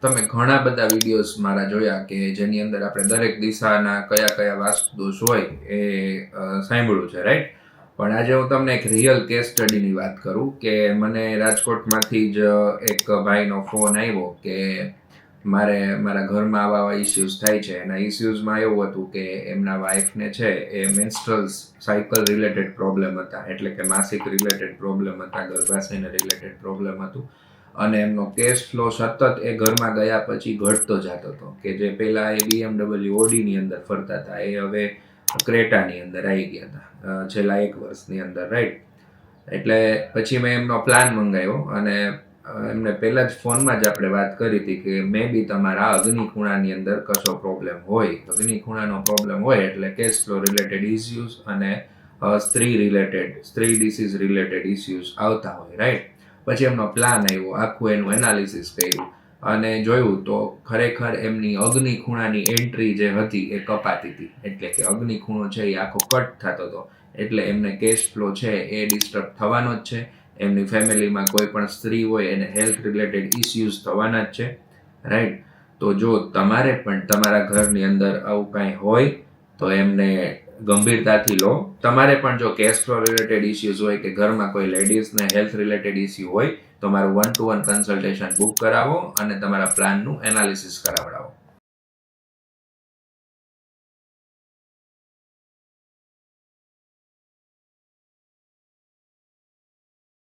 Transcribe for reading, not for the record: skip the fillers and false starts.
તમે ઘણા બધા વિડીયોઝ મારા જોયા કે જેની અંદર આપણે દરેક દિશાના કયા કયા વાસ્તુ દોષ હોય એ સાંભળ્યું છે, રાઈટ? પણ આજે હું તમને એક રિયલ કેસ સ્ટડીની વાત કરું કે મને રાજકોટમાંથી જ એક ભાઈનો ફોન આવ્યો કે મારા ઘરમાં આવા ઇસ્યુઝ થાય છે. એના ઇસ્યુઝમાં એવું હતું કે એમના વાઈફને છે એ મેન્સ્ટ્રલ સાયકલ રિલેટેડ પ્રોબ્લેમ હતા, એટલે કે માસિક રિલેટેડ પ્રોબ્લેમ હતા, ગર્ભાશયને રિલેટેડ પ્રોબ્લેમ હતું. અને એમનો કેશ ફ્લો સતત એ ઘરમાં ગયા પછી ઘટતો જતો હતો કે જે પહેલા એ BMW ઓડીની અંદર ફરતા હતા એ હવે ક્રેટાની અંદર આવી ગયા હતા છેલ્લા 1 વર્ષની અંદર, રાઈટ? એટલે પછી મેં એમનો પ્લાન મંગાવ્યો અને એમને પહેલા જ ફોનમાં જ આપણે વાત કરી હતી કે મે બી તમારા અગ્નિ ખૂણાની અંદર કશો પ્રોબ્લેમ હોય. અગ્નિ ખૂણાનો પ્રોબ્લેમ હોય એટલે કેશ ફ્લો રિલેટેડ ઇસ્યુઝ અને સ્ત્રી ડિસીઝ રિલેટેડ ઇસ્યુઝ આવતા હોય, રાઈટ? પછી એમનો પ્લાન આવ્યો, આખું એનું એનાલિસિસ કર્યું અને જોયું તો ખરેખર એમની અગ્નિ ખૂણાની એન્ટ્રી જે હતી એ કપાતી હતી, એટલે કે અગ્નિ ખૂણો છે એ આખો કટ થતો હતો. એટલે એમને કેશ ફ્લો છે એ ડિસ્ટર્બ થવાનો જ છે. એમની ફેમિલીમાં કોઈ પણ સ્ત્રી હોય એને હેલ્થ રિલેટેડ ઇસ્યુઝ થવાના જ છે, રાઈટ? તો જો તમારે પણ તમારા ઘરની અંદર આવું કાંઈ હોય તો એમને ગંભીરતાથી લો. તમારે પણ જો કેશ ફ્લો રિલેટેડ ઇસ્યુઝ હોય કે ઘરમાં કોઈ લેડીઝને હેલ્થ રિલેટેડ ઇસ્યુ હોય તો મારું 1-to-1 કન્સલ્ટેશન બુક કરાવો અને તમારા પ્લાનનું એનાલિસિસ કરાવડાવો.